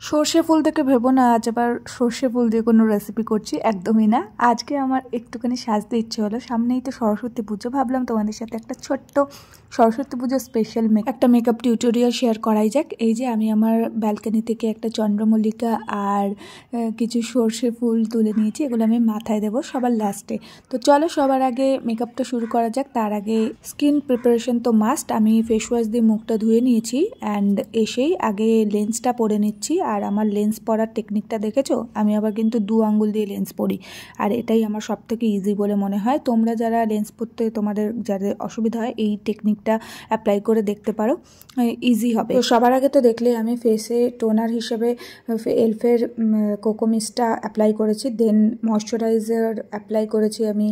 সর্ষে ফুল থেকে ভেবো না আজ আবার সর্ষে ফুল দিয়ে কোনো রেসিপি করছি, একদমই না। আজকে আমার একটুখানি সাজতে ইচ্ছে হলো, সামনেই তো সরস্বতী পুজো, ভাবলাম তোমাদের সাথে একটা ছোট্ট সরস্বতী পুজো স্পেশাল একটা মেকআপ টিউটোরিয়াল শেয়ার করাই যাক। এই যে আমি আমার ব্যালকনি থেকে একটা চন্দ্রমল্লিকা আর কিছু সর্ষে ফুল তুলে নিয়েছি, এগুলো আমি মাথায় দেবো সবার লাস্টে। তো চলো সবার আগে মেকআপটা শুরু করা যাক। তার আগে স্কিন প্রিপারেশন তো মাস্ট। আমি ফেস ওয়াশ দিয়ে মুখটা ধুয়ে নিয়েছি অ্যান্ড এসেই আগে লেন্সটা পরে নিচ্ছি। আর আমার লেন্স পরার টেকনিকটা দেখেছো, আমি আবার কিন্তু 2 আঙ্গুল দিয়ে লেন্স পরি, আর এটাই আমার সব থেকে ইজি বলে মনে হয়। তোমরা যারা লেন্স পরতে তোমাদের যাদের অসুবিধা হয়, এই টেকনিকটা অ্যাপ্লাই করে দেখতে পারো, ইজি হবে। তো সবার আগে তো দেখলে আমি ফেসে টোনার হিসেবে এলফের কোকোমিস্টটা অ্যাপ্লাই করেছি, দেন ময়শ্চারাইজার অ্যাপ্লাই করেছি আমি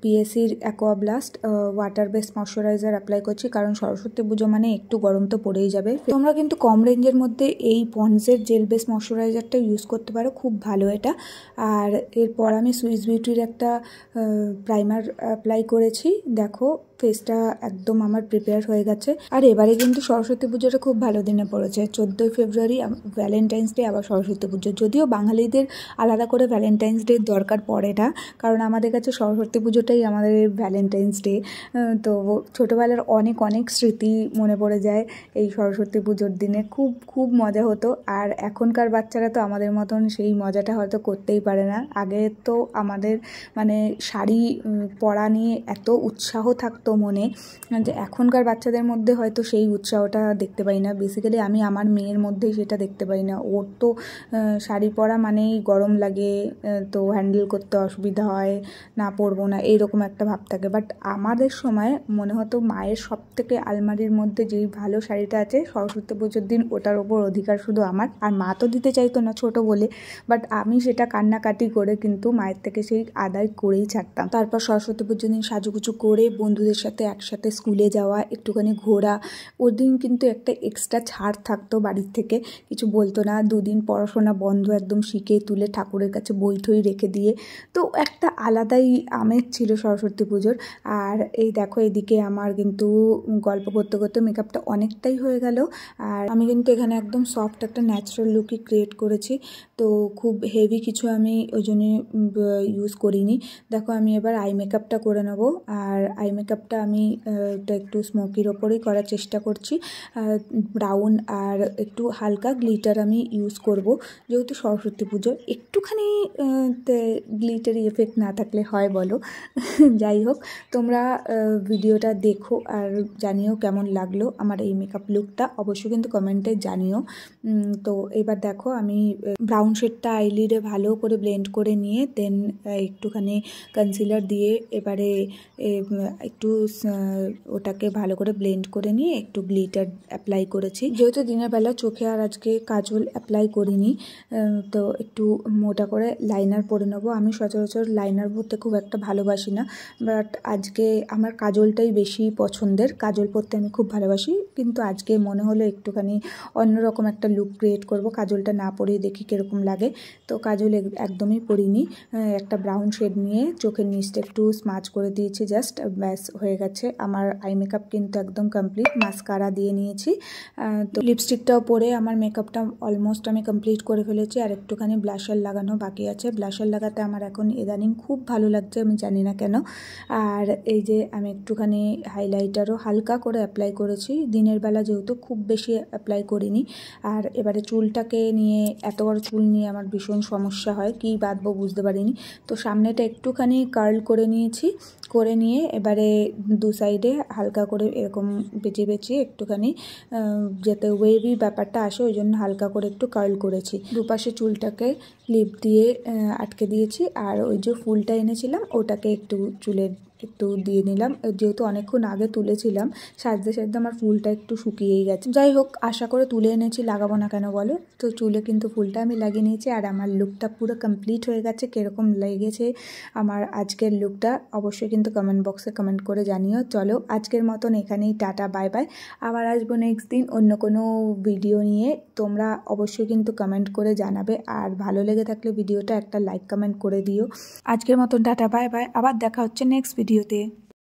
পিএসির aqua blast water base moisturiser apply করছি, কারণ সরস্বতী পুজো মানে একটু গরম তো পড়েই যাবে। তোমরা কিন্তু কম রেঞ্জের মধ্যে এই পন্ডসের জেল বেস ময়শ্চারাইজারটা ইউজ করতে পারো, খুব ভালো এটা। আর এরপর আমি সুইস বিউটির একটা প্রাইমার অ্যাপ্লাই করেছি। দেখো ফেসটা একদম আমার প্রিপেয়ার হয়ে গেছে। আর এবারে কিন্তু সরস্বতী পুজোটা খুব ভালো দিনে পড়েছে, 14ই ফেব্রুয়ারি ভ্যালেন্টাইন্স ডে, আবার সরস্বতী পুজো। যদিও বাঙালিদের আলাদা করে ভ্যালেন্টাইন্স ডে দরকার পড়ে না, কারণ আমাদের কাছে সরস্বতী পুজোটাই আমাদের ভ্যালেন্টাইন্স ডে। তো ছোটোবেলার অনেক অনেক স্মৃতি মনে পড়ে যায় এই সরস্বতী পুজোর দিনে, খুব খুব মজা হতো। আর এখনকার বাচ্চারা তো আমাদের মতন সেই মজাটা হয়তো করতেই পারে না। আগে তো আমাদের মানে শাড়ি পরা নিয়ে এত উৎসাহ থাকতো মনে, যে এখনকার বাচ্চাদের মধ্যে হয়তো সেই উৎসাহটা দেখতে পাই না। বেসিক্যালি আমি আমার মেয়ের মধ্যেই সেটা দেখতে পাই না। ওর তো শাড়ি পরা মানেই গরম লাগে, তো হ্যান্ডেল করতে অসুবিধা হয়, না পরবো না এইরকম একটা ভাব থাকে। বাট আমাদের সময় মনে হতো মায়ের সব থেকে আলমারির মধ্যে যেই ভালো শাড়িটা আছে সরস্বতী পুজোর দিন ওটার ওপর অধিকার শুধু আমার। আর মা তো দিতে চাইতো না ছোট বলে, বাট আমি সেটা কান্নাকাটি করে কিন্তু মায়ের থেকে সেই আদায় করেই ছাড়তাম। তারপর সরস্বতী পুজোর দিন সাজুগুজু করে বন্ধুদের সাথে একসাথে স্কুলে যাওয়া, একটুখানি ঘোরা। ওই দিন কিন্তু একটা এক্সট্রা ছাড় থাকতো, বাড়ির থেকে কিছু বলতো না। 2 দিন পড়াশোনা বন্ধ, একদম শিখে তুলে ঠাকুরের কাছে বই ঠই রেখে দিয়ে, তো একটা আলাদাই আমেজ ছিল সরস্বতী পুজোর। আর এই দেখো এদিকে আমার কিন্তু গল্প করতে করতে মেকআপটা অনেকটাই হয়ে গেল। আর আমি কিন্তু এখানে একদম সফট একটা ন্যাচারাল লুকই ক্রিয়েট করেছি, তো খুব হেভি কিছু আমি ওই জন্য ইউজ করিনি। দেখো আমি এবার আই মেকআপটা করে নেবো। আর আই মেকআপটা আমি একটু স্মোকির ওপরেই করার চেষ্টা করছি। ব্রাউন আর একটু হালকা গ্লিটার আমি ইউজ করব, যেহেতু সরস্বতী পুজো একটুখানি গ্লিটারি এফেক্ট না থাকলে হয় বলো। যাই হোক, তোমরা ভিডিওটা দেখো আর জানিও কেমন লাগলো আমার এই মেকআপ লুকটা, অবশ্যই কিন্তু কমেন্টে জানিও। তো এবার দেখো আমি ব্রাউন শেডটা আইলিডে ভালো করে ব্লেন্ড করে নিয়ে দেন একটুখানি কনসিলার দিয়ে এবারে একটু ওটাকে ভালো করে ব্লেন্ড করে নিয়ে একটু গ্লিটার অ্যাপ্লাই করেছি। যেহেতু দিনের বেলা চোখে আর আজকে কাজল অ্যাপ্লাই করিনি, তো একটু মোটা করে লাইনার পরে নেবো। আমি সচরাচর লাইনার পরতে খুব একটা ভালোবাসি না, বাট আজকে আমার কাজলটাই বেশি পছন্দের। কাজল পরতে আমি খুব ভালোবাসি, কিন্তু আজকে মনে হলো একটুখানি অন্যরকম একটা লুক ক্রিয়েট করব, কাজলটা না পরেই দেখি কীরকম লাগে। তো কাজল একদমই পরিনি। একটা ব্রাউন শেড নিয়ে চোখের নিচটা একটু স্মাচ করে দিয়েছি, জাস্ট ব্যাস হয়ে গেছে আমার আই মেকআপ কিন্তু একদম কমপ্লিট। মাস্কারা দিয়ে নিয়েছি, তো লিপস্টিকটাও পরে আমার মেকআপটা অলমোস্ট আমি কমপ্লিট করে ফেলেছি। আর একটুখানি ব্লাশার লাগানো বাকি আছে। ব্লাশার লাগাতে আমার এখন ইদানিং খুব ভালো লাগছে, আমি জানি না কেন। আর এই যে আমি একটুখানি হাইলাইটারও হালকা করে অ্যাপ্লাই করেছি, দিনের বেলা যেহেতু খুব বেশি অ্যাপ্লাই করিনি। আর এবারে চুলটাকে নিয়ে, এত বড় চুল নিয়ে আমার ভীষণ সমস্যা হয়, কী বাঁধবো বুঝতে পারিনি। তো সামনেটা একটুখানি কার্ল করে নিয়েছি, করে নিয়ে এবারে 2 সাইডে হালকা করে এরকম বেঁচে বেঁচে একটুখানি যাতে ওয়েভি ব্যাপারটা আসে ওই জন্য হালকা করে একটু কার্ল করেছি। দুপাশে চুলটাকে ক্লিপ দিয়ে আটকে দিয়েছি। আর ওই যে ফুলটা এনেছিলাম ওটাকে একটু চুলের একটু দিয়ে নিলাম, যেহেতু অনেকক্ষণ আগে তুলেছিলাম, সাজতে সাজতে আমার ফুলটা একটু শুকিয়েই গেছে। যাই হোক, আশা করে তুলে এনেছি, লাগাবো না কেন বলো। তো চুলে কিন্তু ফুলটা আমি লাগিয়ে নিয়েছি। আর আমার লুকটা পুরো কমপ্লিট হয়ে গেছে। কীরকম লেগেছে আমার আজকের লুকটা অবশ্যই কিন্তু কমেন্ট বক্সে কমেন্ট করে জানিও। চলো আজকের মতন এখানেই টাটা, বাই বাই। আবার আসবো নেক্সট দিন অন্য কোনো ভিডিও নিয়ে। তোমরা অবশ্যই কিন্তু কমেন্ট করে জানাবে, আর ভালো লেগে থাকলে ভিডিওটা একটা লাইক কমেন্ট করে দিও। আজকের মতন টাটা, বাই বাই। আবার দেখা হচ্ছে নেক্সট ভিডিওতে।